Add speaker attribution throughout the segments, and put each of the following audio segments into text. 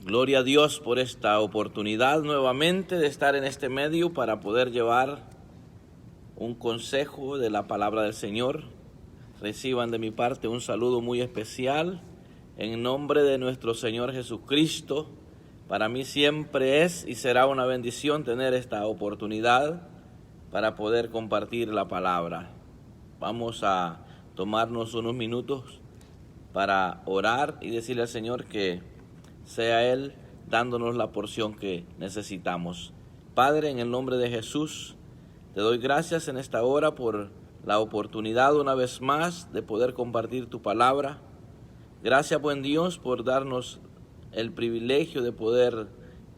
Speaker 1: Gloria a Dios por esta oportunidad nuevamente de estar en este medio para poder llevar un consejo de la palabra del Señor. Reciban de mi parte un saludo muy especial en nombre de nuestro Señor Jesucristo. Para mí siempre es y será una bendición tener esta oportunidad para poder compartir la palabra. Vamos a tomarnos unos minutos para orar y decirle al Señor que sea Él dándonos la porción que necesitamos. Padre, en el nombre de Jesús, te doy gracias en esta hora por la oportunidad una vez más de poder compartir tu palabra. Gracias, buen Dios, por darnos el privilegio de poder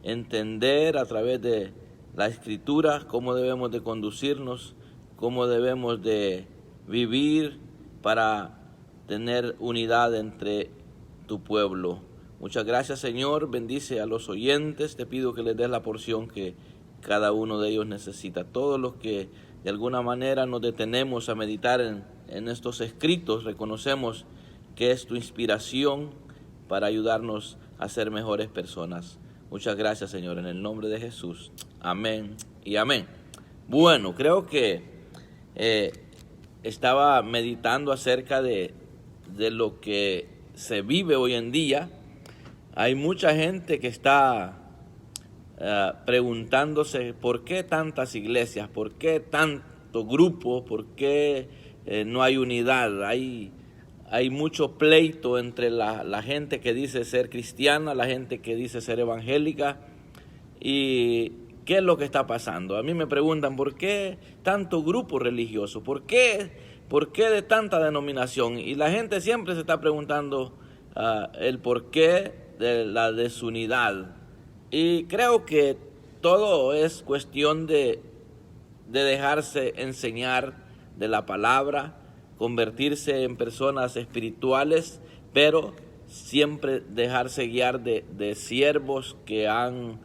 Speaker 1: entender a través de la Escritura cómo debemos de conducirnos, cómo debemos de vivir para tener unidad entre tu pueblo. Muchas gracias, Señor. Bendice a los oyentes. Te pido que les des la porción que cada uno de ellos necesita. Todos los que de alguna manera nos detenemos a meditar en estos escritos, reconocemos que es tu inspiración para ayudarnos a ser mejores personas. Muchas gracias, Señor, en el nombre de Jesús. Amén y amén. Bueno, creo que estaba meditando acerca de lo que se vive hoy en día. Hay mucha gente que está preguntándose por qué tantas iglesias, por qué tanto grupo, por qué no hay unidad. Hay mucho pleito entre la gente que dice ser cristiana, la gente que dice ser evangélica. ¿Y qué es lo que está pasando? A mí me preguntan por qué tanto grupo religioso, por qué de tanta denominación. Y la gente siempre se está preguntando el porqué de la desunidad. Y creo que todo es cuestión de dejarse enseñar de la palabra, convertirse en personas espirituales, pero siempre dejarse guiar de siervos que han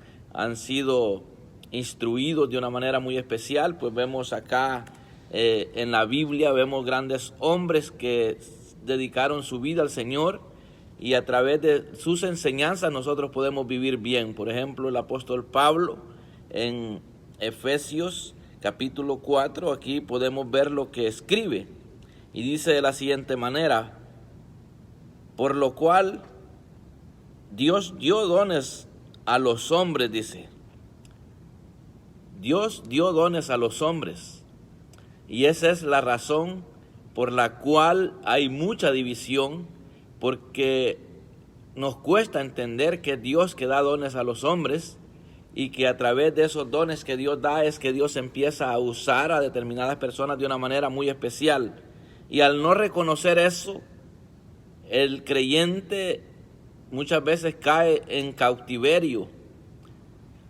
Speaker 1: sido instruidos de una manera muy especial. Pues vemos acá en la Biblia, vemos grandes hombres que dedicaron su vida al Señor, y a través de sus enseñanzas nosotros podemos vivir bien. Por ejemplo, el apóstol Pablo en Efesios capítulo 4, aquí podemos ver lo que escribe. Y dice de la siguiente manera: por lo cual Dios dio dones a los hombres, dice. Dios dio dones a los hombres. Y esa es la razón por la cual hay mucha división, porque nos cuesta entender que Dios que da dones a los hombres, y que a través de esos dones que Dios da es que Dios empieza a usar a determinadas personas de una manera muy especial. Y al no reconocer eso, el creyente muchas veces cae en cautiverio,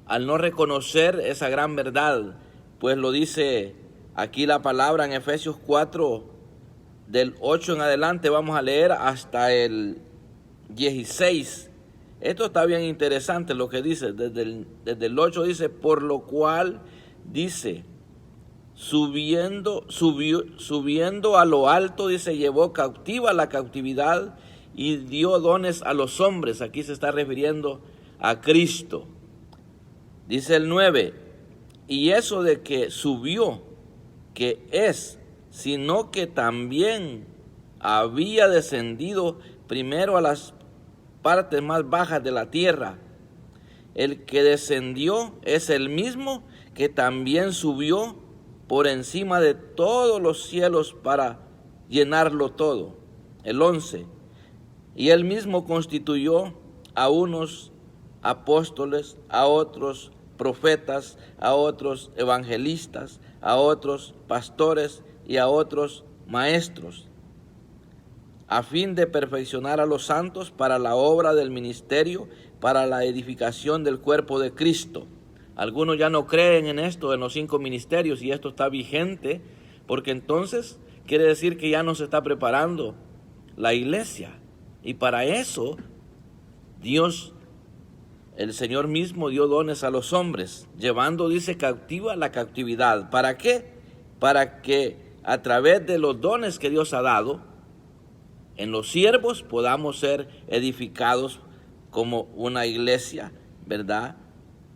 Speaker 1: al no reconocer esa gran verdad. Pues lo dice aquí la palabra en Efesios 4, del 8 en adelante, vamos a leer hasta el 16. Esto está bien interesante lo que dice. Desde el 8 dice: por lo cual, dice, subiendo a lo alto, dice, llevó cautiva la cautividad y dio dones a los hombres. Aquí se está refiriendo a Cristo. Dice el 9: y eso de que subió, que es, sino que también había descendido primero a las partes más bajas de la tierra. El que descendió es el mismo que también subió por encima de todos los cielos para llenarlo todo. El 11: y él mismo constituyó a unos apóstoles, a otros profetas, a otros evangelistas, a otros pastores y a otros maestros, a fin de perfeccionar a los santos para la obra del ministerio, para la edificación del cuerpo de Cristo. Algunos ya no creen en esto, en los 5 ministerios, y esto está vigente, porque entonces quiere decir que ya no se está preparando la iglesia. Y para eso Dios, el Señor mismo, dio dones a los hombres, llevando, dice, cautiva la cautividad. ¿Para qué? Para que a través de los dones que Dios ha dado, en los siervos podamos ser edificados como una iglesia, ¿verdad?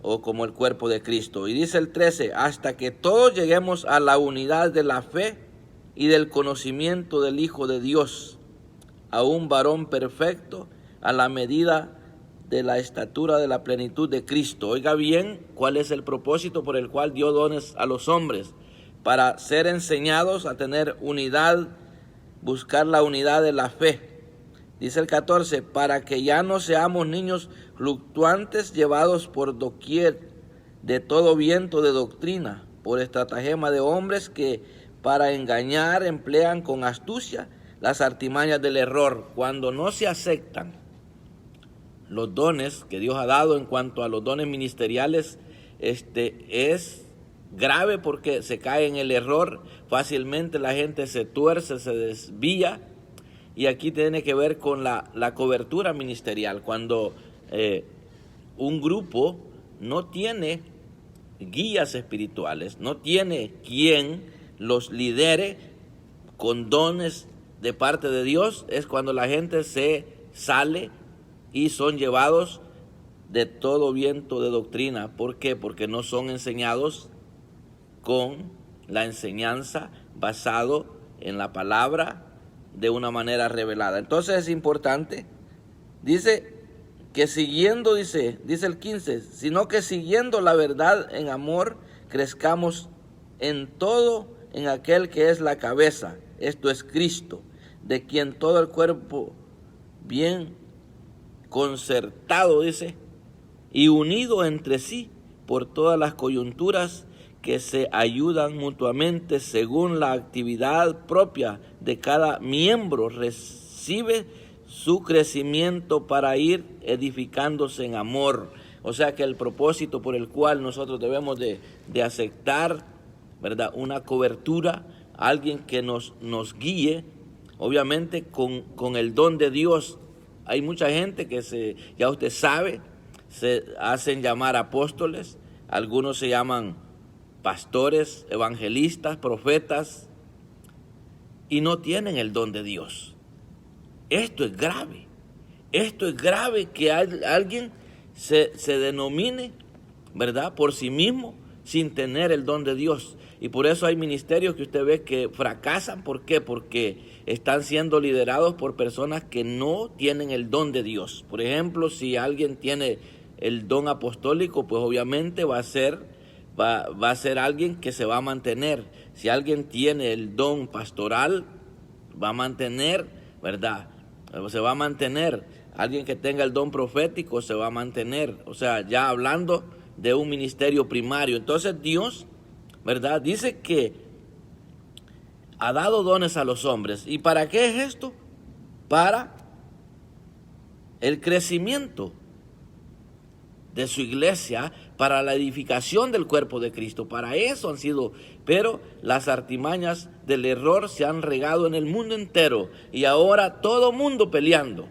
Speaker 1: O como el cuerpo de Cristo. Y dice el 13, hasta que todos lleguemos a la unidad de la fe y del conocimiento del Hijo de Dios, a un varón perfecto, a la medida de la estatura de la plenitud de Cristo. Oiga bien, ¿cuál es el propósito por el cual dio dones a los hombres? Para ser enseñados a tener unidad, buscar la unidad de la fe. Dice el 14, para que ya no seamos niños fluctuantes llevados por doquier de todo viento de doctrina, por estratagema de hombres que para engañar emplean con astucia las artimañas del error. Cuando no se aceptan los dones que Dios ha dado en cuanto a los dones ministeriales, es grave porque se cae en el error, fácilmente la gente se tuerce, se desvía. Y aquí tiene que ver con la cobertura ministerial. Cuando un grupo no tiene guías espirituales, no tiene quien los lidere con dones de parte de Dios, es cuando la gente se sale y son llevados de todo viento de doctrina. ¿Por qué? Porque no son enseñados con la enseñanza basado en la palabra de una manera revelada. Entonces es importante, dice que siguiendo, dice el 15, sino que siguiendo la verdad en amor, crezcamos en todo en aquel que es la cabeza, esto es Cristo, de quien todo el cuerpo bien concertado, dice, y unido entre sí por todas las coyunturas que se ayudan mutuamente según la actividad propia de cada miembro, recibe su crecimiento para ir edificándose en amor. O sea que el propósito por el cual nosotros debemos de aceptar, ¿verdad?, una cobertura, alguien que nos guíe, obviamente con el don de Dios. Hay mucha gente que ya usted sabe, se hacen llamar apóstoles, algunos se llaman pastores, evangelistas, profetas, y no tienen el don de Dios. Esto es grave. Esto es grave que alguien se denomine, ¿verdad?, por sí mismo sin tener el don de Dios. Y por eso hay ministerios que usted ve que fracasan. ¿Por qué? Porque están siendo liderados por personas que no tienen el don de Dios. Por ejemplo, si alguien tiene el don apostólico, pues obviamente va a ser alguien que se va a mantener. Si alguien tiene el don pastoral, va a mantener, ¿verdad? Se va a mantener. Alguien que tenga el don profético se va a mantener. O sea, ya hablando de un ministerio primario. Entonces Dios, ¿verdad?, dice que ha dado dones a los hombres. ¿Y para qué es esto? Para el crecimiento de su iglesia, para la edificación del cuerpo de Cristo. Para eso han sido, pero las artimañas del error se han regado en el mundo entero y ahora todo mundo peleando.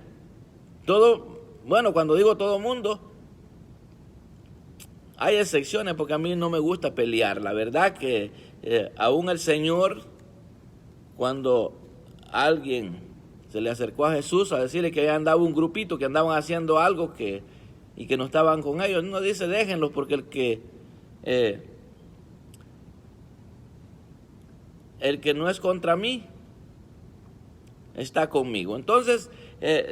Speaker 1: Bueno, cuando digo todo mundo, hay excepciones porque a mí no me gusta pelear. La verdad que aún el Señor, cuando alguien se le acercó a Jesús a decirle que andaba un grupito que andaban haciendo algo y que no estaban con ellos, no dice déjenlos porque el que no es contra mí está conmigo. Entonces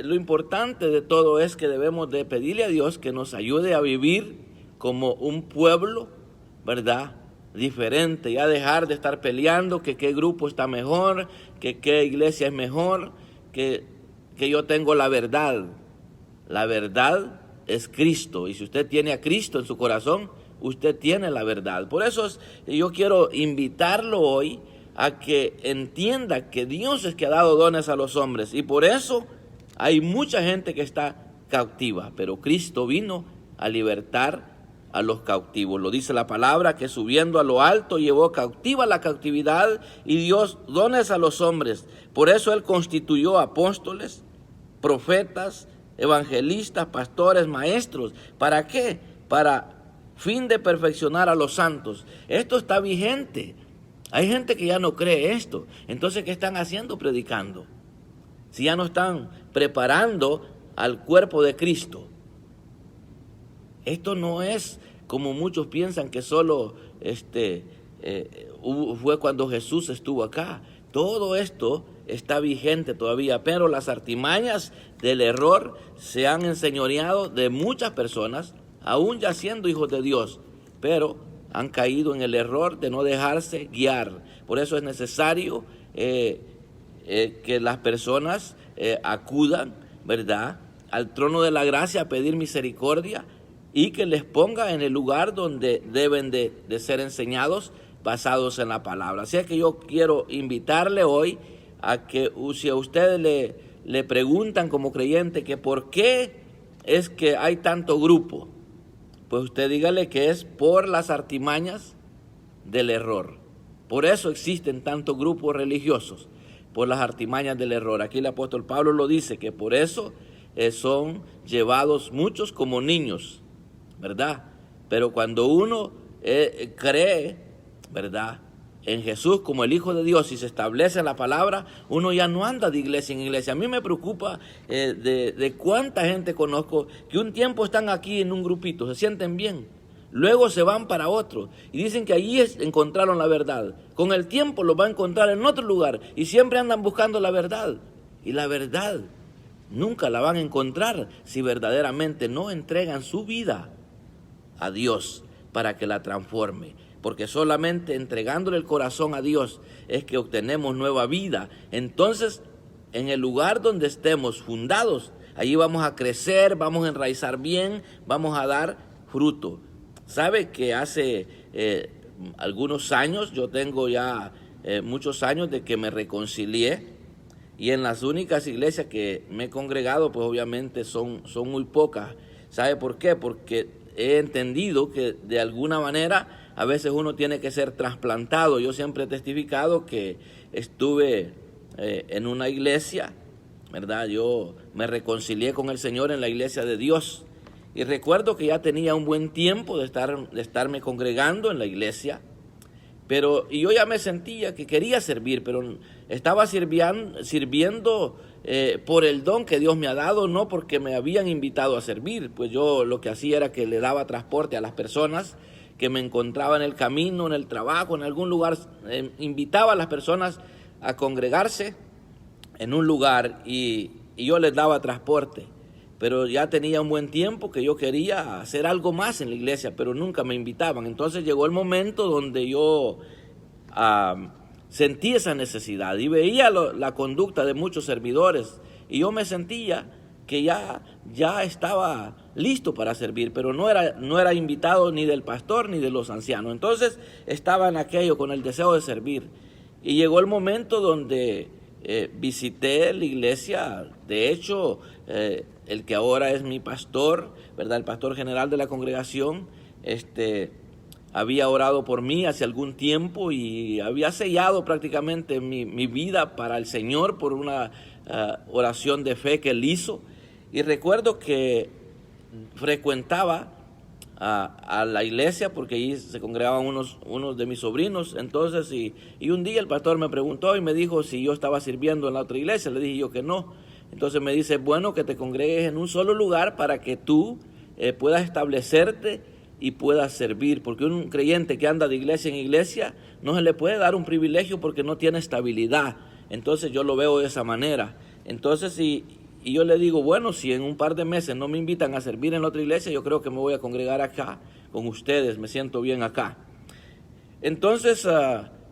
Speaker 1: lo importante de todo es que debemos de pedirle a Dios que nos ayude a vivir como un pueblo, ¿verdad?, diferente, ya dejar de estar peleando que qué grupo está mejor, que qué iglesia es mejor, que yo tengo la verdad. La verdad es Cristo, y si usted tiene a Cristo en su corazón, usted tiene la verdad. Por eso yo quiero invitarlo hoy a que entienda que Dios es que ha dado dones a los hombres, y por eso hay mucha gente que está cautiva, pero Cristo vino a libertar a los cautivos. Lo dice la palabra, que subiendo a lo alto llevó cautiva la cautividad y dio dones a los hombres. Por eso Él constituyó apóstoles, profetas, evangelistas, pastores, maestros. ¿Para qué? Para fin de perfeccionar a los santos. Esto está vigente. Hay gente que ya no cree esto. Entonces, ¿qué están haciendo predicando? Si ya no están preparando al cuerpo de Cristo. Esto no es como muchos piensan que solo fue cuando Jesús estuvo acá. Todo esto está vigente todavía, pero las artimañas del error se han enseñoreado de muchas personas, aún ya siendo hijos de Dios, pero han caído en el error de no dejarse guiar. Por eso es necesario que las personas acudan, ¿verdad?, al trono de la gracia a pedir misericordia y que les ponga en el lugar donde deben de ser enseñados basados en la palabra. Así es que yo quiero invitarle hoy a que si a ustedes le preguntan como creyente que por qué es que hay tanto grupo, pues usted dígale que es por las artimañas del error. Por eso existen tantos grupos religiosos, por las artimañas del error. Aquí el apóstol Pablo lo dice, que por eso son llevados muchos como niños, ¿verdad? Pero cuando uno cree, ¿verdad?, en Jesús como el Hijo de Dios y se establece en la palabra, uno ya no anda de iglesia en iglesia. A mí me preocupa de cuánta gente conozco que un tiempo están aquí en un grupito, se sienten bien, luego se van para otro y dicen que allí encontraron la verdad. Con el tiempo los va a encontrar en otro lugar y siempre andan buscando la verdad. Y la verdad nunca la van a encontrar si verdaderamente no entregan su vida a Dios para que la transforme. Porque solamente entregándole el corazón a Dios es que obtenemos nueva vida. Entonces, en el lugar donde estemos fundados, allí vamos a crecer, vamos a enraizar bien, vamos a dar fruto. ¿Sabe que hace algunos años, yo tengo ya muchos años de que me reconcilié? Y en las únicas iglesias que me he congregado, pues obviamente son muy pocas. ¿Sabe por qué? Porque he entendido que de alguna manera a veces uno tiene que ser trasplantado. Yo siempre he testificado que estuve en una iglesia, ¿verdad? Yo me reconcilié con el Señor en la iglesia de Dios. Y recuerdo que ya tenía un buen tiempo de estarme congregando en la iglesia. Y yo ya me sentía que quería servir, pero estaba sirviendo por el don que Dios me ha dado, no porque me habían invitado a servir. Pues yo lo que hacía era que le daba transporte a las personas que me encontraba en el camino, en el trabajo, en algún lugar. Invitaba a las personas a congregarse en un lugar y yo les daba transporte. Pero ya tenía un buen tiempo que yo quería hacer algo más en la iglesia, pero nunca me invitaban. Entonces llegó el momento donde yo sentí esa necesidad y veía la conducta de muchos servidores y yo me sentía que ya estaba listo para servir, pero no era invitado ni del pastor ni de los ancianos. Entonces estaba en aquello con el deseo de servir y llegó el momento donde visité la iglesia. De hecho, el que ahora es mi pastor, ¿verdad?, el pastor general de la congregación, había orado por mí hace algún tiempo y había sellado prácticamente mi vida para el Señor por una oración de fe que él hizo. Y recuerdo que frecuentaba a la iglesia porque allí se congregaban unos de mis sobrinos. Entonces, y un día el pastor me preguntó y me dijo si yo estaba sirviendo en la otra iglesia. Le dije yo que no. Entonces me dice, bueno, que te congregues en un solo lugar para que tú puedas establecerte y puedas servir. Porque un creyente que anda de iglesia en iglesia no se le puede dar un privilegio porque no tiene estabilidad. Entonces yo lo veo de esa manera. Entonces, y yo le digo, bueno, si en un par de meses no me invitan a servir en la otra iglesia, yo creo que me voy a congregar acá con ustedes, me siento bien acá. Entonces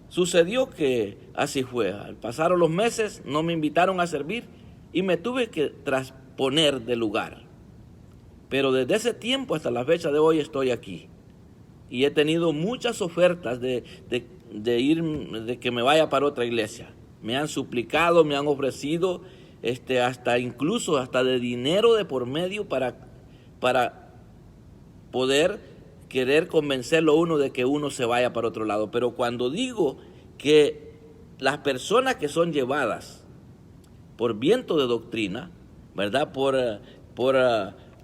Speaker 1: sucedió que así fue. Pasaron los meses, no me invitaron a servir y me tuve que trasponer de lugar. Pero desde ese tiempo hasta la fecha de hoy estoy aquí. Y he tenido muchas ofertas de que me vaya para otra iglesia. Me han suplicado, me han ofrecido hasta de dinero de por medio para poder querer convencerlo a uno de que uno se vaya para otro lado. Pero cuando digo que las personas que son llevadas por viento de doctrina, ¿verdad?, por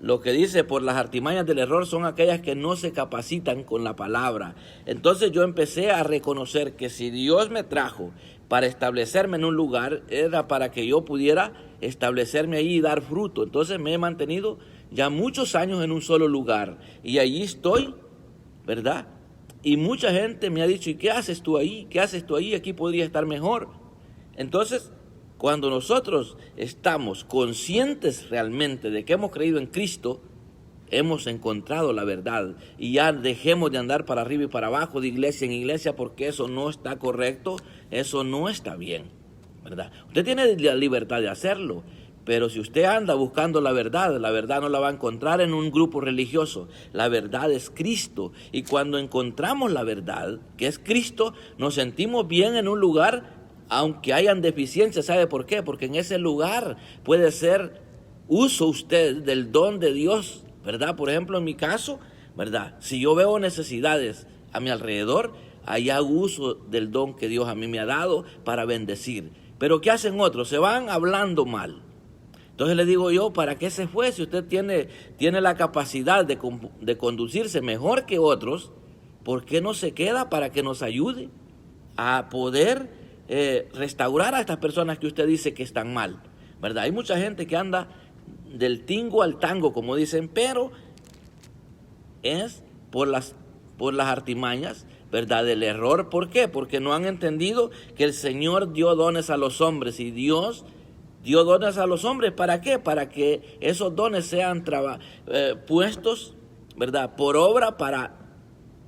Speaker 1: lo que dice, por las artimañas del error, son aquellas que no se capacitan con la palabra. Entonces yo empecé a reconocer que si Dios me trajo para establecerme en un lugar, era para que yo pudiera establecerme ahí y dar fruto. Entonces me he mantenido ya muchos años en un solo lugar y allí estoy, ¿verdad? Y mucha gente me ha dicho, ¿y qué haces tú ahí? ¿Qué haces tú ahí? Aquí podría estar mejor. Entonces, cuando nosotros estamos conscientes realmente de que hemos creído en Cristo, hemos encontrado la verdad y ya dejemos de andar para arriba y para abajo, de iglesia en iglesia, porque eso no está correcto, eso no está bien, ¿verdad? Usted tiene la libertad de hacerlo, pero si usted anda buscando la verdad no la va a encontrar en un grupo religioso. La verdad es Cristo, y cuando encontramos la verdad, que es Cristo, nos sentimos bien en un lugar, aunque hayan deficiencias. ¿Sabe por qué? Porque en ese lugar puede ser uso usted del don de Dios, ¿verdad? Por ejemplo, en mi caso, ¿verdad? Si yo veo necesidades a mi alrededor, ahí hago uso del don que Dios a mí me ha dado para bendecir. Pero ¿qué hacen otros? Se van hablando mal. Entonces le digo yo, ¿para qué se fue? Si usted tiene la capacidad de conducirse mejor que otros, ¿por qué no se queda para que nos ayude a poder restaurar a estas personas que usted dice que están mal, ¿verdad? Hay mucha gente que anda del tingo al tango, como dicen, pero es por las artimañas, ¿verdad?, del error. ¿Por qué? Porque no han entendido que el Señor dio dones a los hombres, y Dios dio dones a los hombres. ¿Para qué? Para que esos dones sean puestos, ¿verdad?, por obra para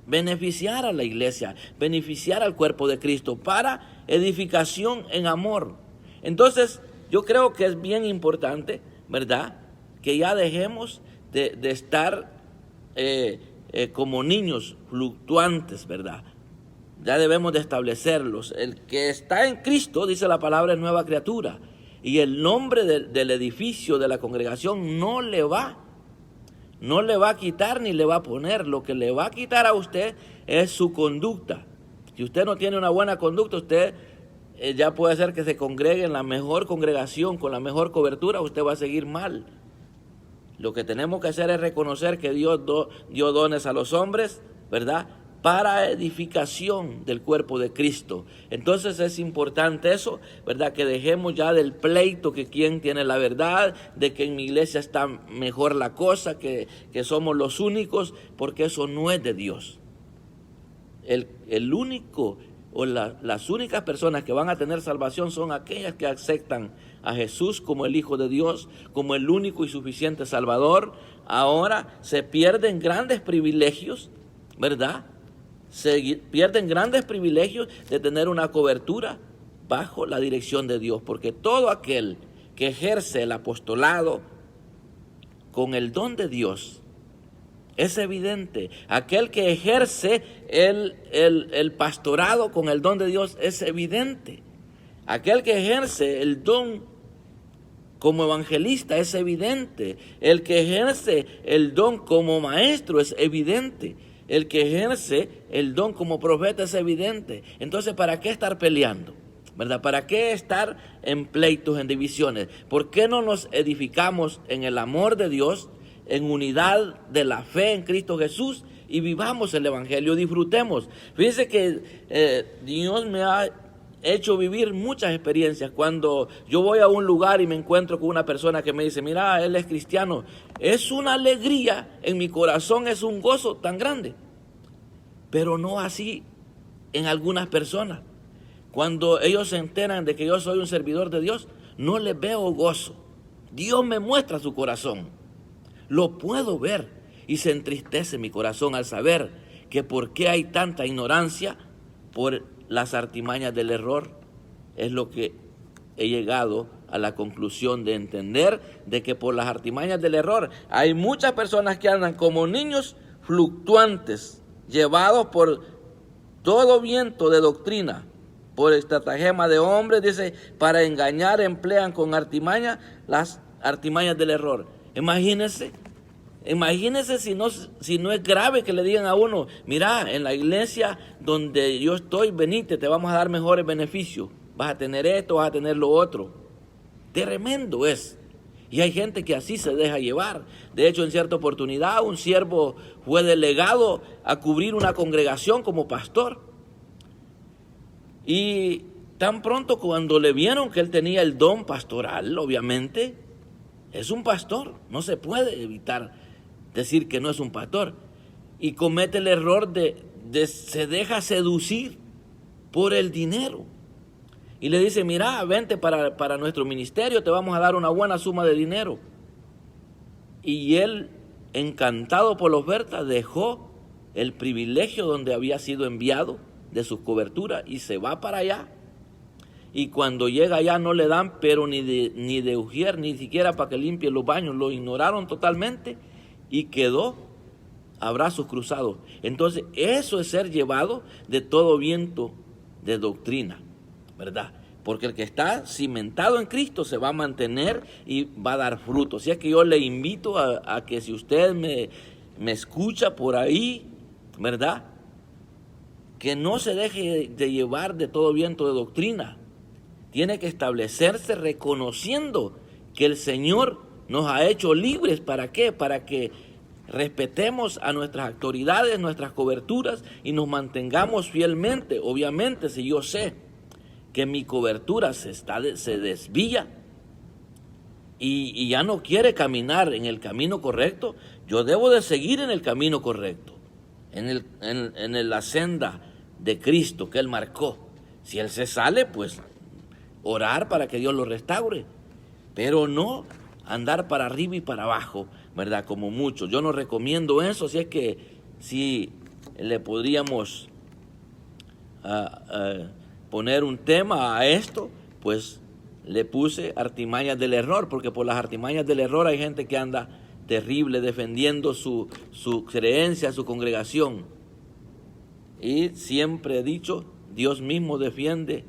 Speaker 1: beneficiar a la iglesia, beneficiar al cuerpo de Cristo, para edificación en amor. Entonces, yo creo que es bien importante, ¿verdad?, que ya dejemos de estar como niños fluctuantes, ¿verdad? Ya debemos de establecerlos. El que está en Cristo, dice la palabra, es nueva criatura. Y el nombre del edificio, de la congregación, no le va a quitar ni le va a poner. Lo que le va a quitar a usted es su conducta. Si usted no tiene una buena conducta, usted ya puede ser que se congregue en la mejor congregación, con la mejor cobertura, usted va a seguir mal. Lo que tenemos que hacer es reconocer que Dios dio dones a los hombres, ¿verdad?, para edificación del cuerpo de Cristo. Entonces es importante eso, ¿verdad?, que dejemos ya del pleito, que quién tiene la verdad, de que en mi iglesia está mejor la cosa, que somos los únicos, porque eso no es de Dios. El único o las únicas personas que van a tener salvación son aquellas que aceptan a Jesús como el Hijo de Dios, como el único y suficiente Salvador. Ahora se pierden grandes privilegios, ¿verdad? Se pierden grandes privilegios de tener una cobertura bajo la dirección de Dios, porque todo aquel que ejerce el apostolado con el don de Dios, es evidente. Aquel que ejerce el pastorado con el don de Dios es evidente. Aquel que ejerce el don como evangelista es evidente. El que ejerce el don como maestro es evidente. El que ejerce el don como profeta es evidente. Entonces, ¿para qué estar peleando? ¿Verdad? ¿Para qué estar en pleitos, en divisiones? ¿Por qué no nos edificamos en el amor de Dios, en unidad de la fe en Cristo Jesús, y vivamos el evangelio, disfrutemos? Fíjense que Dios me ha hecho vivir muchas experiencias. Cuando yo voy a un lugar y me encuentro con una persona que me dice, mira, él es cristiano, es una alegría en mi corazón, es un gozo tan grande. Pero no así en algunas personas. Cuando ellos se enteran de que yo soy un servidor de Dios, no les veo gozo. Dios me muestra su corazón, lo puedo ver, y se entristece mi corazón al saber que por qué hay tanta ignorancia por las artimañas del error. Es lo que he llegado a la conclusión de entender, de que por las artimañas del error hay muchas personas que andan como niños fluctuantes, llevados por todo viento de doctrina, por estratagema de hombres, dice, para engañar emplean con artimaña las artimañas del error. Imagínese si no es grave que le digan a uno, mira, en la iglesia donde yo estoy, venite, te vamos a dar mejores beneficios, vas a tener esto, vas a tener lo otro. Tremendo es. Y hay gente que así se deja llevar. De hecho, en cierta oportunidad, un siervo fue delegado a cubrir una congregación como pastor. Y tan pronto cuando le vieron que él tenía el don pastoral, obviamente, es un pastor, no se puede evitar decir que no es un pastor. Y comete el error de se deja seducir por el dinero. Y le dice, mira, vente para nuestro ministerio, te vamos a dar una buena suma de dinero. Y él, encantado por la oferta, dejó el privilegio donde había sido enviado de sus coberturas y se va para allá. Y cuando llega allá no le dan, pero ni de ujier, ni siquiera para que limpie los baños. Lo ignoraron totalmente y quedó a brazos cruzados. Entonces, eso es ser llevado de todo viento de doctrina, ¿verdad? Porque el que está cimentado en Cristo se va a mantener y va a dar fruto. Así es que yo le invito a que si usted me escucha por ahí, ¿verdad?, que no se deje de llevar de todo viento de doctrina. Tiene que establecerse reconociendo que el Señor nos ha hecho libres. ¿Para qué? Para que respetemos a nuestras autoridades, nuestras coberturas y nos mantengamos fielmente. Obviamente, si yo sé que mi cobertura se desvía y ya no quiere caminar en el camino correcto, yo debo de seguir en el camino correcto, en la senda de Cristo que Él marcó. Si Él se sale, pues orar para que Dios lo restaure, pero no andar para arriba y para abajo, ¿verdad? Como muchos. Yo no recomiendo eso, así es que si le podríamos poner un tema a esto, pues le puse artimañas del error, porque por las artimañas del error hay gente que anda terrible defendiendo su creencia, su congregación. Y siempre he dicho, Dios mismo defiende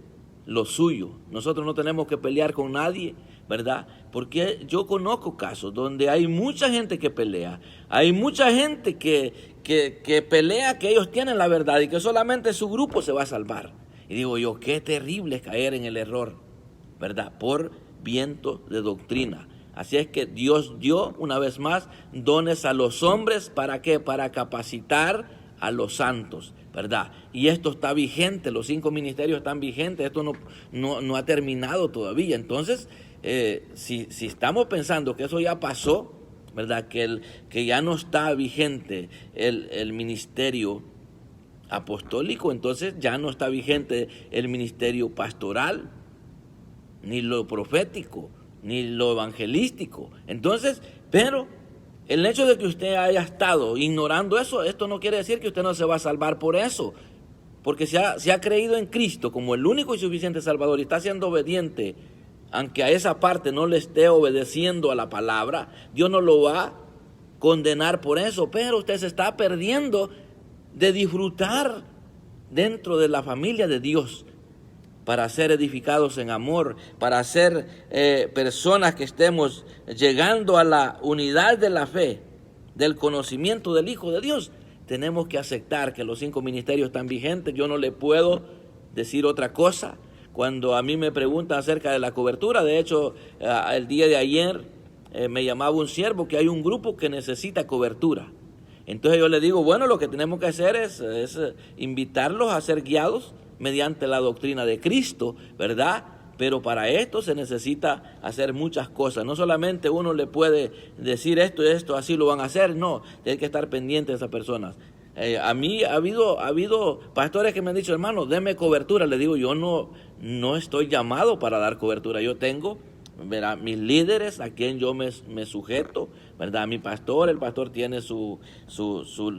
Speaker 1: lo suyo. Nosotros no tenemos que pelear con nadie, ¿verdad? Porque yo conozco casos donde hay mucha gente que pelea, hay mucha gente que pelea que ellos tienen la verdad y que solamente su grupo se va a salvar. Y digo yo, qué terrible es caer en el error, ¿verdad? Por viento de doctrina. Así es que Dios dio, una vez más, dones a los hombres, ¿para qué? Para capacitar a los santos, ¿verdad? Y esto está vigente, los 5 ministerios están vigentes, esto no ha terminado todavía. Entonces, si estamos pensando que eso ya pasó, ¿verdad? Que ya no está vigente el ministerio apostólico, entonces ya no está vigente el ministerio pastoral, ni lo profético, ni lo evangelístico. Entonces, pero el hecho de que usted haya estado ignorando eso, esto no quiere decir que usted no se va a salvar por eso. Porque si ha creído en Cristo como el único y suficiente Salvador y está siendo obediente, aunque a esa parte no le esté obedeciendo a la palabra, Dios no lo va a condenar por eso. Pero usted se está perdiendo de disfrutar dentro de la familia de Dios, para ser edificados en amor, para ser personas que estemos llegando a la unidad de la fe, del conocimiento del Hijo de Dios. Tenemos que aceptar que los 5 ministerios están vigentes. Yo no le puedo decir otra cosa. Cuando a mí me preguntan acerca de la cobertura, de hecho, el día de ayer me llamaba un siervo que hay un grupo que necesita cobertura. Entonces yo le digo, bueno, lo que tenemos que hacer es invitarlos a ser guiados mediante la doctrina de Cristo, ¿verdad? Pero para esto se necesita hacer muchas cosas. No solamente uno le puede decir esto y esto, así lo van a hacer. No, hay que estar pendiente de esas personas. A mí ha habido pastores que me han dicho, hermano, deme cobertura. Le digo, yo no estoy llamado para dar cobertura. Yo tengo, ¿verdad?, mis líderes a quien yo me sujeto, ¿verdad? Mi pastor, el pastor tiene su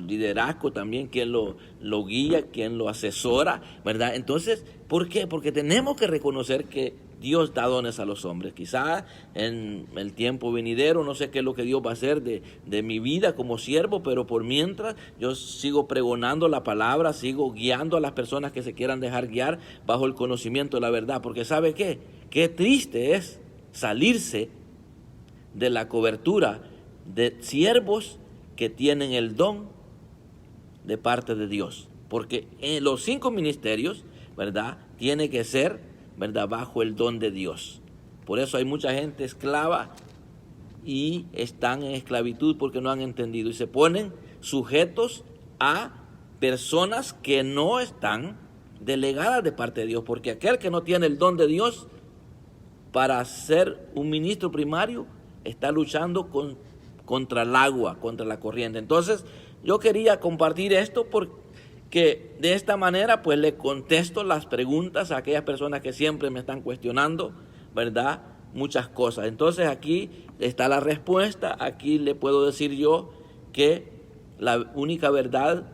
Speaker 1: liderazgo también, quien lo guía, quien lo asesora, ¿verdad? Entonces, ¿por qué? Porque tenemos que reconocer que Dios da dones a los hombres. Quizá en el tiempo venidero, no sé qué es lo que Dios va a hacer de mi vida como siervo, pero por mientras yo sigo pregonando la palabra, sigo guiando a las personas que se quieran dejar guiar bajo el conocimiento de la verdad. Porque ¿sabe qué? Qué triste es salirse de la cobertura de siervos que tienen el don de parte de Dios. Porque en los 5 ministerios, ¿verdad?, tiene que ser, ¿verdad?, bajo el don de Dios. Por eso hay mucha gente esclava y están en esclavitud porque no han entendido y se ponen sujetos a personas que no están delegadas de parte de Dios. Porque aquel que no tiene el don de Dios para ser un ministro primario está luchando contra el agua, contra la corriente. Entonces, yo quería compartir esto porque de esta manera pues le contesto las preguntas a aquellas personas que siempre me están cuestionando, ¿verdad? Muchas cosas. Entonces aquí está la respuesta. Aquí le puedo decir yo que la única verdad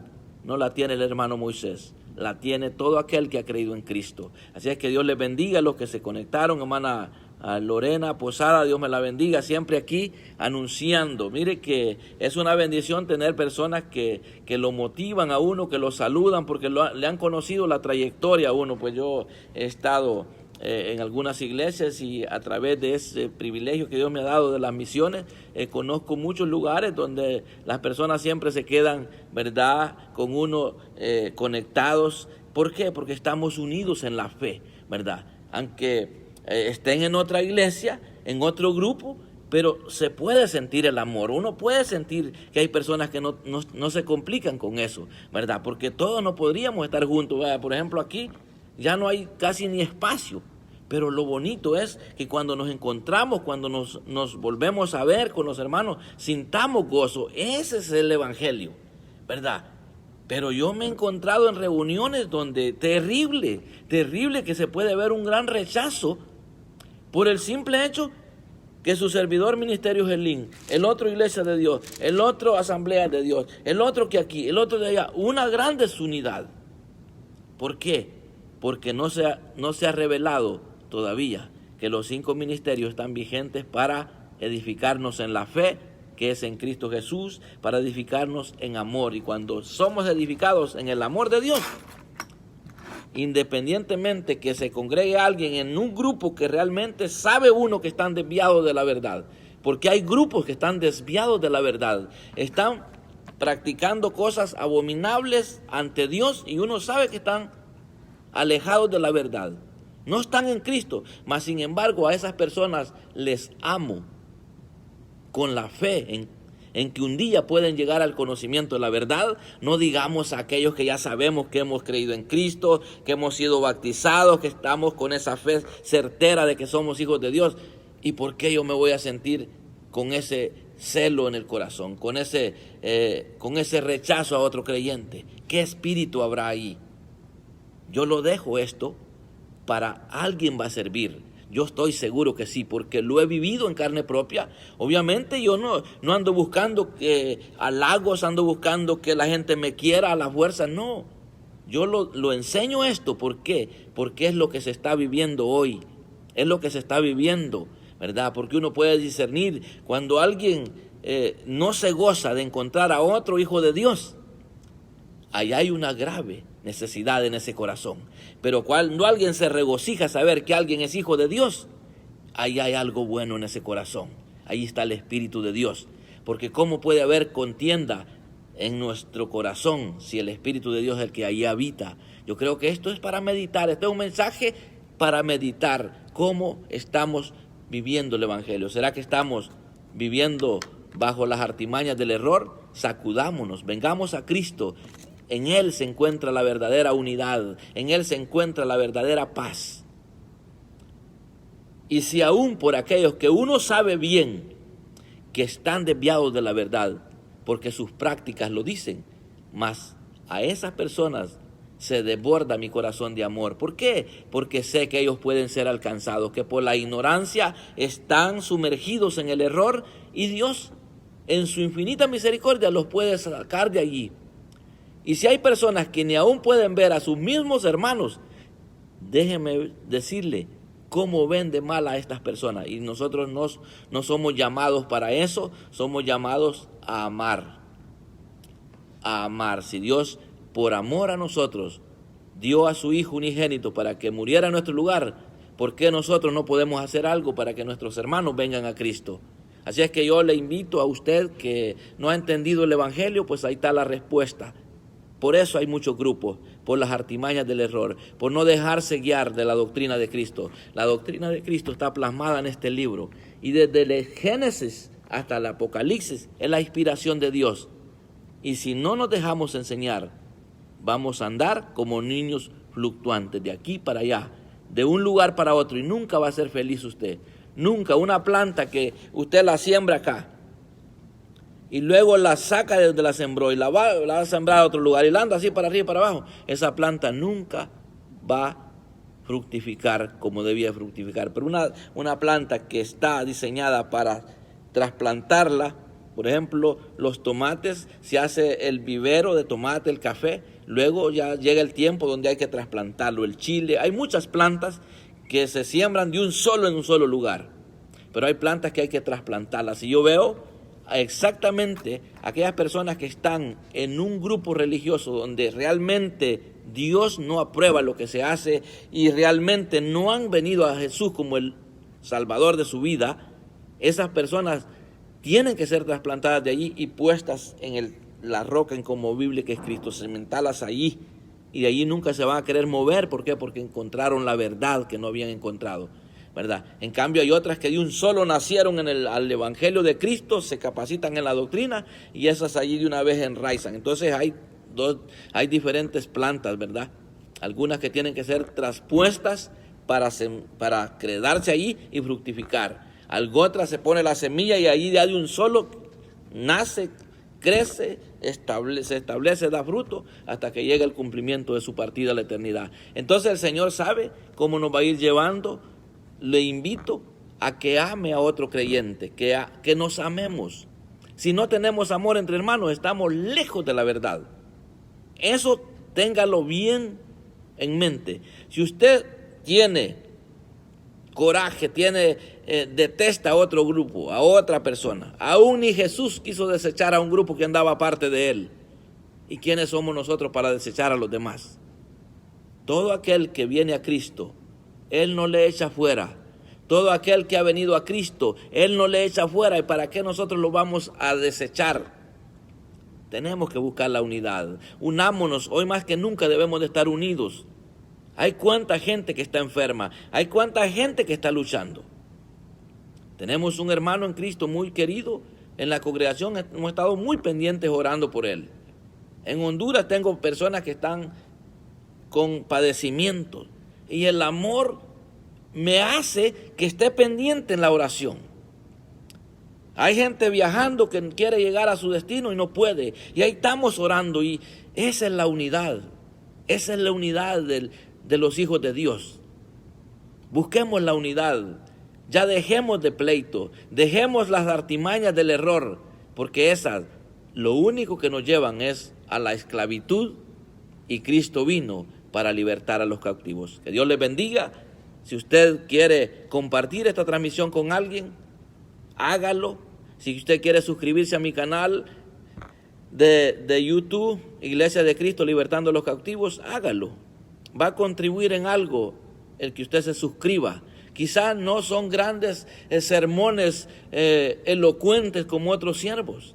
Speaker 1: no la tiene el hermano Moisés, la tiene todo aquel que ha creído en Cristo. Así es que Dios les bendiga a los que se conectaron, hermana a Lorena Posada, Dios me la bendiga, siempre aquí anunciando. Mire que es una bendición tener personas que lo motivan a uno, que lo saludan, porque le han conocido la trayectoria a uno. Pues yo he estado en algunas iglesias y a través de ese privilegio que Dios me ha dado de las misiones, conozco muchos lugares donde las personas siempre se quedan, ¿verdad?, con uno conectados. ¿Por qué? Porque estamos unidos en la fe, ¿verdad? Aunque estén en otra iglesia, en otro grupo, pero se puede sentir el amor. Uno puede sentir que hay personas que no se complican con eso, ¿verdad? Porque todos no podríamos estar juntos, ¿verdad? Por ejemplo, aquí ya no hay casi ni espacio. Pero lo bonito es que cuando nos encontramos, cuando nos volvemos a ver con los hermanos, sintamos gozo. Ese es el evangelio, ¿verdad? Pero yo me he encontrado en reuniones donde terrible que se puede ver un gran rechazo por el simple hecho que su servidor Ministerio Gelín, el otro Iglesia de Dios, el otro Asamblea de Dios, el otro que aquí, el otro de allá, una gran desunidad. ¿Por qué? Porque no se ha revelado todavía que los 5 ministerios están vigentes para edificarnos en la fe, que es en Cristo Jesús, para edificarnos en amor. Y cuando somos edificados en el amor de Dios, independientemente que se congregue alguien en un grupo que realmente sabe uno que están desviados de la verdad, porque hay grupos que están desviados de la verdad, están practicando cosas abominables ante Dios y uno sabe que están alejados de la verdad. No están en Cristo, mas sin embargo a esas personas les amo con la fe en que un día pueden llegar al conocimiento de la verdad. No digamos a aquellos que ya sabemos que hemos creído en Cristo, que hemos sido bautizados, que estamos con esa fe certera de que somos hijos de Dios. ¿Y por qué yo me voy a sentir con ese celo en el corazón, con ese rechazo a otro creyente? ¿Qué espíritu habrá ahí? Yo lo dejo esto. Para alguien va a servir. Yo estoy seguro que sí, porque lo he vivido en carne propia. Obviamente yo no ando buscando halagos, ando buscando que la gente me quiera a la fuerza. No, yo lo enseño esto. ¿Por qué? Porque es lo que se está viviendo hoy. Es lo que se está viviendo, ¿verdad? Porque uno puede discernir cuando alguien no se goza de encontrar a otro hijo de Dios. Ahí hay una grave necesidad en ese corazón. Pero cuando alguien se regocija saber que alguien es hijo de Dios, ahí hay algo bueno en ese corazón. Ahí está el Espíritu de Dios. Porque ¿cómo puede haber contienda en nuestro corazón si el Espíritu de Dios es el que ahí habita? Yo creo que esto es para meditar. Este es un mensaje para meditar cómo estamos viviendo el Evangelio. ¿Será que estamos viviendo bajo las artimañas del error? Sacudámonos, vengamos a Cristo. En Él se encuentra la verdadera unidad, en Él se encuentra la verdadera paz. Y si aún por aquellos que uno sabe bien que están desviados de la verdad, porque sus prácticas lo dicen, mas a esas personas se desborda mi corazón de amor. ¿Por qué? Porque sé que ellos pueden ser alcanzados, que por la ignorancia están sumergidos en el error y Dios en su infinita misericordia los puede sacar de allí. Y si hay personas que ni aún pueden ver a sus mismos hermanos, déjenme decirle cómo ven de mal a estas personas. Y nosotros no somos llamados para eso, somos llamados a amar. A amar. Si Dios, por amor a nosotros, dio a su Hijo unigénito para que muriera en nuestro lugar, ¿por qué nosotros no podemos hacer algo para que nuestros hermanos vengan a Cristo? Así es que yo le invito a usted que no ha entendido el Evangelio, pues ahí está la respuesta. Por eso hay muchos grupos, por las artimañas del error, por no dejarse guiar de la doctrina de Cristo. La doctrina de Cristo está plasmada en este libro y desde el Génesis hasta el Apocalipsis es la inspiración de Dios. Y si no nos dejamos enseñar, vamos a andar como niños fluctuantes de aquí para allá, de un lugar para otro y nunca va a ser feliz usted. Nunca. Una planta que usted la siembra acá y luego la saca de donde la sembró y la va a sembrar a otro lugar y la anda así para arriba y para abajo, esa planta nunca va a fructificar como debía fructificar. Pero una planta que está diseñada para trasplantarla, por ejemplo, los tomates, se hace el vivero de tomate, el café, luego ya llega el tiempo donde hay que trasplantarlo, el chile. Hay muchas plantas que se siembran en un solo lugar, pero hay plantas que hay que trasplantarlas. Y yo veo exactamente aquellas personas que están en un grupo religioso donde realmente Dios no aprueba lo que se hace y realmente no han venido a Jesús como el Salvador de su vida. Esas personas tienen que ser trasplantadas de allí y puestas en la roca inconmovible que es Cristo, cementarlas allí, y de allí nunca se van a querer mover. ¿Por qué? Porque encontraron la verdad que no habían encontrado, ¿verdad? En cambio hay otras que de un solo nacieron al Evangelio de Cristo, se capacitan en la doctrina y esas allí de una vez enraizan. Entonces hay diferentes plantas, ¿verdad? Algunas que tienen que ser traspuestas para quedarse allí y fructificar. Otras se pone la semilla y allí de un solo nace, crece, se establece, da fruto hasta que llega el cumplimiento de su partida a la eternidad. Entonces el Señor sabe cómo nos va a ir llevando. Le invito a que ame a otro creyente, que nos amemos. Si no tenemos amor entre hermanos, estamos lejos de la verdad. Eso téngalo bien en mente. Si usted tiene coraje, detesta a otro grupo, a otra persona, aún ni Jesús quiso desechar a un grupo que andaba aparte de él. ¿Y quiénes somos nosotros para desechar a los demás? Todo aquel que viene a Cristo, Él no le echa fuera. Todo aquel que ha venido a Cristo, Él no le echa fuera. ¿Y para qué nosotros lo vamos a desechar? Tenemos que buscar la unidad. Unámonos. Hoy más que nunca debemos de estar unidos. Hay cuánta gente que está enferma. Hay cuánta gente que está luchando. Tenemos un hermano en Cristo muy querido en la congregación. Hemos estado muy pendientes orando por él. En Honduras tengo personas que están con padecimientos. Y el amor me hace que esté pendiente en la oración. Hay gente viajando que quiere llegar a su destino y no puede. Y ahí estamos orando y esa es la unidad. Esa es la unidad de los hijos de Dios. Busquemos la unidad. Ya dejemos de pleito. Dejemos las artimañas del error. Porque esas lo único que nos llevan es a la esclavitud y Cristo vino para libertar a los cautivos. Que Dios les bendiga. Si usted quiere compartir esta transmisión con alguien, hágalo. Si usted quiere suscribirse a mi canal de YouTube, Iglesia de Cristo Libertando a los Cautivos, hágalo. Va a contribuir en algo el que usted se suscriba. Quizás no son grandes sermones elocuentes como otros siervos,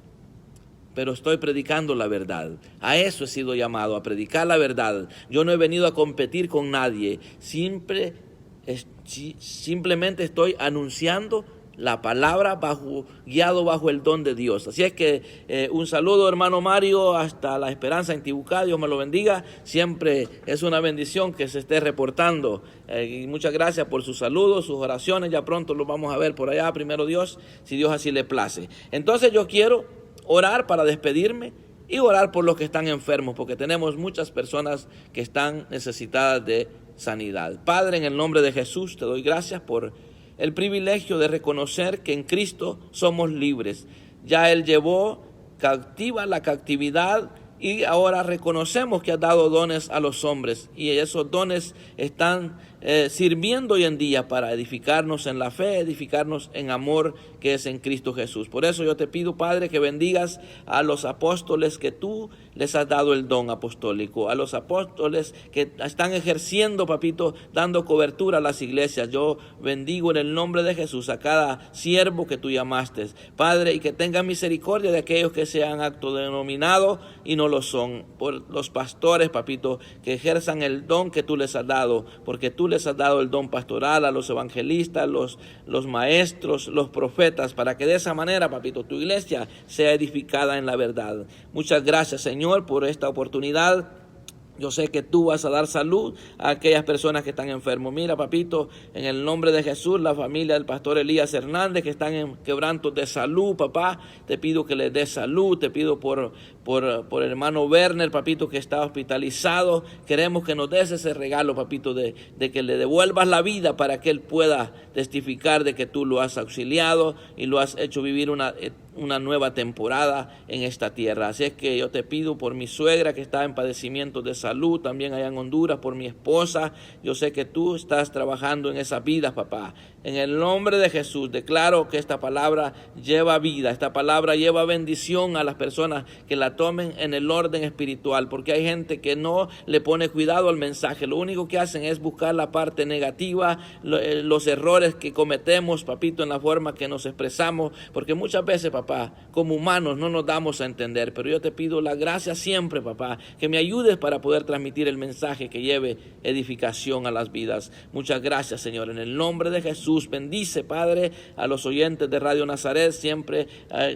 Speaker 1: pero estoy predicando la verdad. A eso he sido llamado, a predicar la verdad. Yo no he venido a competir con nadie. Simplemente estoy anunciando la palabra guiado bajo el don de Dios. Así es que un saludo, hermano Mario, hasta La Esperanza en Tibucá. Dios me lo bendiga. Siempre es una bendición que se esté reportando. Y muchas gracias por sus saludos, sus oraciones. Ya pronto los vamos a ver por allá, primero Dios, si Dios así le place. Entonces yo quiero orar para despedirme y orar por los que están enfermos, porque tenemos muchas personas que están necesitadas de sanidad. Padre, en el nombre de Jesús, te doy gracias por el privilegio de reconocer que en Cristo somos libres. Ya Él llevó cautiva la cautividad y ahora reconocemos que ha dado dones a los hombres y esos dones están sirviendo hoy en día para edificarnos en la fe, edificarnos en amor que es en Cristo Jesús. Por eso yo te pido, Padre, que bendigas a los apóstoles que tú les has dado el don apostólico, a los apóstoles que están ejerciendo, papito, dando cobertura a las iglesias. Yo bendigo en el nombre de Jesús a cada siervo que tú llamaste, Padre, y que tenga misericordia de aquellos que se han autodenominado y no lo son, por los pastores, papito, que ejerzan el don que tú les has dado, porque tú les has dado el don pastoral a los evangelistas, los maestros, los profetas, para que de esa manera, papito, tu iglesia sea edificada en la verdad. Muchas gracias, Señor, por esta oportunidad. Yo sé que tú vas a dar salud a aquellas personas que están enfermos. Mira, papito, en el nombre de Jesús, la familia del pastor Elías Hernández que están en quebrantos de salud, papá, te pido que les des salud. Te pido por el hermano Werner, papito, que está hospitalizado. Queremos que nos des ese regalo, papito, de que le devuelvas la vida para que él pueda testificar de que tú lo has auxiliado y lo has hecho vivir una nueva temporada en esta tierra. Así es que yo te pido por mi suegra que está en padecimientos de salud, también allá en Honduras, por mi esposa. Yo sé que tú estás trabajando en esas vidas, papá. En el nombre de Jesús declaro que esta palabra lleva vida, esta palabra lleva bendición a las personas que la tomen en el orden espiritual, porque hay gente que no le pone cuidado al mensaje. Lo único que hacen es buscar la parte negativa, los errores que cometemos, papito, en la forma que nos expresamos, porque muchas veces, papá, como humanos no nos damos a entender. Pero yo te pido la gracia siempre, papá, que me ayudes para poder transmitir el mensaje que lleve edificación a las vidas. Muchas gracias, Señor, en el nombre de Jesús. Bendice, Padre, a los oyentes de Radio Nazaret, siempre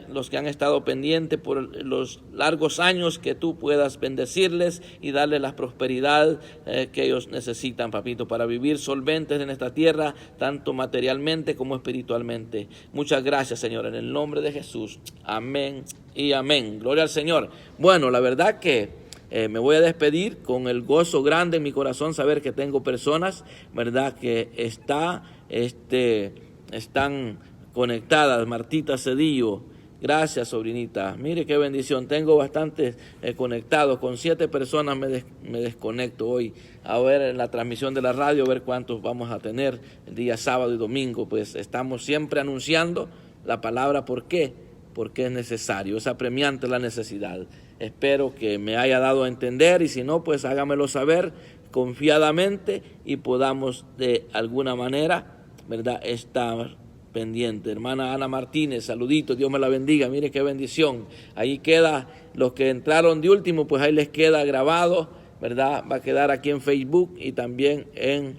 Speaker 1: los que han estado pendientes por los largos años, que tú puedas bendecirles y darles la prosperidad que ellos necesitan, papito, para vivir solventes en esta tierra, tanto materialmente como espiritualmente. Muchas gracias, Señor, en el nombre de Jesús. Amén y amén. Gloria al Señor. Bueno, la verdad que me voy a despedir con el gozo grande en mi corazón, saber que tengo personas, ¿verdad?, que están conectadas. Martita Cedillo, gracias, sobrinita. Mire qué bendición, tengo bastantes conectados. Con 7 personas me desconecto hoy a ver en la transmisión de la radio, a ver cuántos vamos a tener el día sábado y domingo. Pues estamos siempre anunciando la palabra. ¿Por qué? Porque es necesario, es apremiante la necesidad. Espero que me haya dado a entender, y si no, pues hágamelo saber confiadamente y podamos de alguna manera, ¿verdad?, estar pendiente. Hermana Ana Martínez, saluditos, Dios me la bendiga. Mire qué bendición. Ahí queda, los que entraron de último, pues ahí les queda grabado, ¿verdad? Va a quedar aquí en Facebook y también en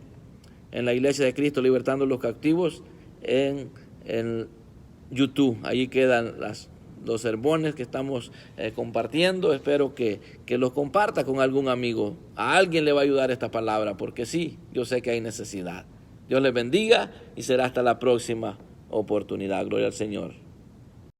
Speaker 1: la Iglesia de Cristo Libertando a los Cautivos en YouTube. Ahí quedan los sermones que estamos compartiendo. Espero que los comparta con algún amigo. A alguien le va a ayudar esta palabra, porque sí, yo sé que hay necesidad. Dios les bendiga y será hasta la próxima oportunidad. Gloria al Señor.